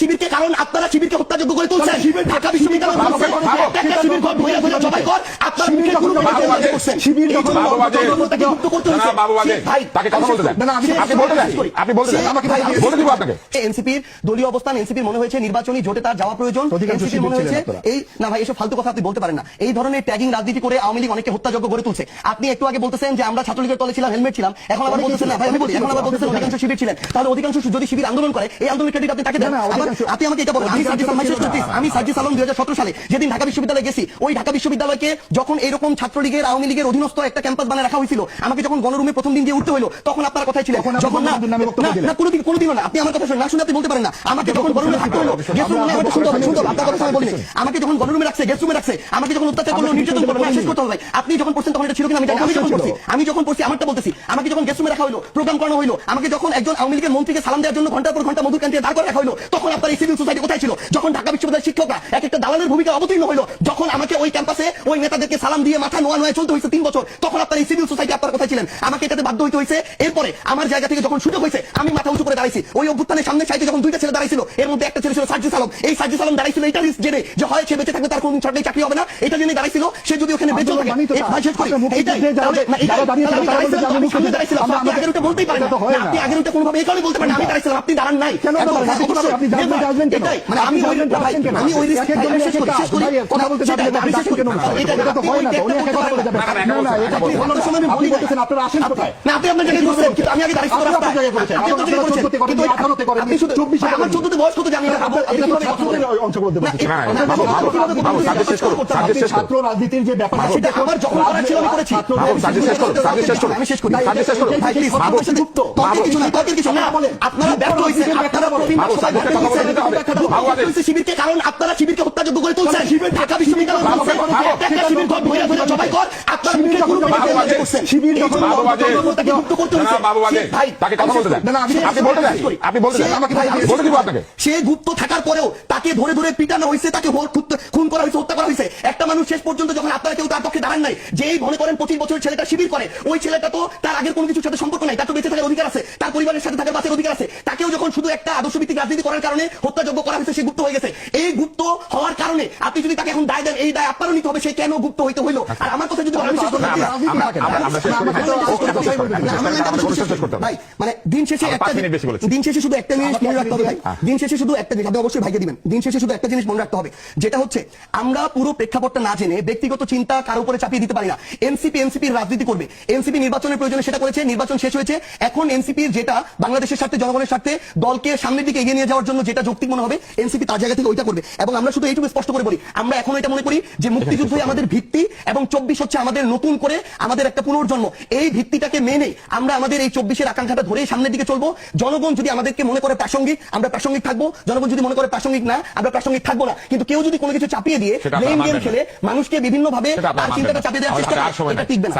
শিবিরকে, কারণ আপনারা শিবিরকে হত্যাযোগ্য করে তুলছেন। ঢাকা বিশ্ববিদ্যালয় এনসিপির দলীয় অবস্থান, এনসিপির মনে হয়েছে নির্বাচনী জোটে তার যাওয়া প্রয়োজন। এনসিপির মনে হয়েছে এই না ভাই, এসব ফালতু কথা আপনি বলতে পারেন না। এই ধরনের ট্যাগিং রাজনীতি করে আওয়ামী লীগ অনেককে হত্যাযোগ্য গড়ে তুলছে। আপনি একটু আগে বলতেছেন যে আমরা ছাত্রলীগের তলে ছিলাম, হেলমেট ছিলাম, এখন আবার বলতেছেন না ভাই, আমি বলি এখন আবার বলতেছেন অধিকাংশ শিবির ছিলেন। তাহলে অধিকাংশ যদি শিবির আন্দোলন করে, এই আন্দোলনের ক্রেডিট আপনি তাকে দেন। আপনি আমাকে এটা বলেন, আমি সার্জিস আলম 2017 সালে যেদিন ঢাকা বিশ্ববিদ্যালয়ে গেছি, ওই ঢাকা বিশ্ববিদ্যালয়কে যখন এরকম ছাত্রলীগের আওয়ামী লীগের অধীনস্থ একটা ক্যাম্পাস বানিয়ে রাখা হয়েছিল, আমাকে যখন গণরুমে প্রথম দিন গিয়ে উঠতে হলো, তখন আপনার কথাই ছিল যখন না কোনোদিনও না। আপনি আমার কথা না শুনে আপনি বলতে পারেন না। আমাকে যখন গণরুমে থাকতে হলো, আপনার কথা আমি বলিনি, আমাকে যখন গণরুমে রাখছে, গেস্ট রুমে রাখছে, আমাকে যখন অত্যাচার করলো, নির্যাতন করলো, শেষ করতে হবে। আপনি যখন পড়ছেন তখন এটা ছিল কিনা আমি জানি। আমি যখন পড়ছি আমারটা বলতেছি, আমাকে যখন গেস্ট রুমে রাখা হলো, প্রোগ্রাম করানো হলো, আমাকে যখন একজন আওয়ামী লীগের মন্ত্রীকে সালাম দেওয়ার জন্য ঘন্টার পর ঘন্টা মধুর ক্যান্টিনে দাঁড় করে রাখা হলো, তখন আপনার এই সিভিল সোসাইটি কোথায় ছিল? যখন ঢাকা বিশ্ববিদ্যালয়ের শিক্ষকরা এক একটা দালালের ভূমিকা অবতীর্ণ হলো, যখন আমাকে ওই ক্যাম্পাসে ওই নেতাদেরকে সালাম দিয়ে মাথা নোয়া নোয়া চলতে হয়েছে 3 বছর, তখন আপনার এই সিভিল সোসাইটি আপনার কোথায় ছিলেন? আমাকে এটাতে বাধ্য হইতে হয়েছে। এরপরে আমার জায়গা থেকে যখন সুযোগ হয়েছে, আমি মাথা উঁচু করে দাঁড়াইছি। ওই অভ্যুত্থানের সামনে সাইডে যখন 2টা ছেলে দাঁড়াইছিল, এর মধ্যে একটা ছেলে ছিল সার্জিস আলম। এই সার্জিস আলম দাঁড়াইছিল এটা রিস্ক জেনে যে হয় সে বেঁচে থাকবে, তার কোনো সরকারি চাকরি হবে না, এটা জেনে দাঁড়াইছিল। সে যদি ওখানে বেঁচে থাকে, বলতেই পারেন আপনি আগের ওটা কোনোভাবে এই কারণে বলতে পারেন আমি দাঁড়াইছিলাম, আপনি দাঁড়ান নাই। আমি ওই কথা বলতে ছাত্র রাজনীতির যে ব্যাপার সেটা আমার যখন করার ছিল আমি করেছি। আমি শেষ করি। আপনারা ব্যর্থ হয়েছেন, শিবিরকে, কারণ আপনারা শিবিরকে হত্যাযোগ্য করে তুলছেন। ঢাকা বিশ্ববিদ্যালয় সে গুপ্ত থাকার পরেও তাকে ধরে ধরে পিটানো হয়েছে, তাকে খুন করা হয়েছে, হত্যা করা হয়েছে। একটা মানুষ শেষ পর্যন্ত যখন আপনারা কেউ তার পক্ষে দাঁড়ান নাই, যেই মনে করেন 25 বছরের ছেলেটা শিবির করে, ওই ছেলেটা তো তার আগের কোনো কিছুর সাথে সম্পর্ক নাই, তার তো বেঁচে থাকার অধিকার আছে, তার পরিবারের সাথে থাকার বাঁচার অধিকার আছে। তাকেও যখন শুধু একটা আদর্শভিত্তিক রাজনীতি করার কারণে হত্যাযোগ্য করা হয়েছে, সে গুপ্ত হয়ে গেছে। এই গুপ্ত হওয়ার কারণে আপনি যদি তাকে এখন দায় দেন, এই দায় আপনারও নিতে হবে, সে কেন গুপ্ত হইতে হইলো। আর আমার কথা যদি ভাই, মানে দিন শেষে শুধু একটা জিনিস মনে রাখতে হবে ভাই, দিন শেষে শুধু একটা জিনিস, আপনি অবশ্যই ভাইকে দিবেন, দিন শেষে শুধু একটা জিনিস মনে রাখতে হবে, যেটা হচ্ছে আমরা পুরো প্রেক্ষাপটটা না জেনে ব্যক্তিগত চিন্তা কারো উপরে চাপিয়ে দিতে পারি না। এনসিপির রাজনীতি করবে, এনসিপি নির্বাচনের প্রয়োজনে সেটা করেছে, নির্বাচন শেষ হয়েছে। এখন এনসিপির যেটা বাংলাদেশের স্বার্থে, জনগণের স্বার্থে, দলকে সামনের দিকে এগিয়ে নিয়ে যাওয়ার জন্য যেটা যৌক্তিক মনে হবে, এনসিপি তার জায়গা থেকে ওইটা করবে। এবং আমরা শুধু এইটুকু স্পষ্ট করে বলি, আমরা এখন এটা মনে করি যে মুক্তিযুদ্ধই আমাদের ভিত্তি এবং 24 হচ্ছে আমাদের নতুন করে আমাদের একটা পুনর্জন্ম। এই ভিত্তিটাকে মেনে আমরা আমাদের এই 24-এর আকাঙ্ক্ষাটা ধরে সামনের দিকে চলবো। জনগণ যদি আমাদেরকে মনে করে প্রাসঙ্গিক, আমরা প্রাসঙ্গিক থাকবো। জনগণ যদি মনে করে প্রাসঙ্গিক না, আমরা প্রাসঙ্গিক থাকবো না। কিন্তু কেউ যদি কোনো কিছু চাপিয়ে দিয়ে ব্লেম গেম খেলে মানুষকে বিভিন্ন ভাবে চিন্তাটা চাপিয়ে দেওয়ার চেষ্টা করে, এটা টিকবে না।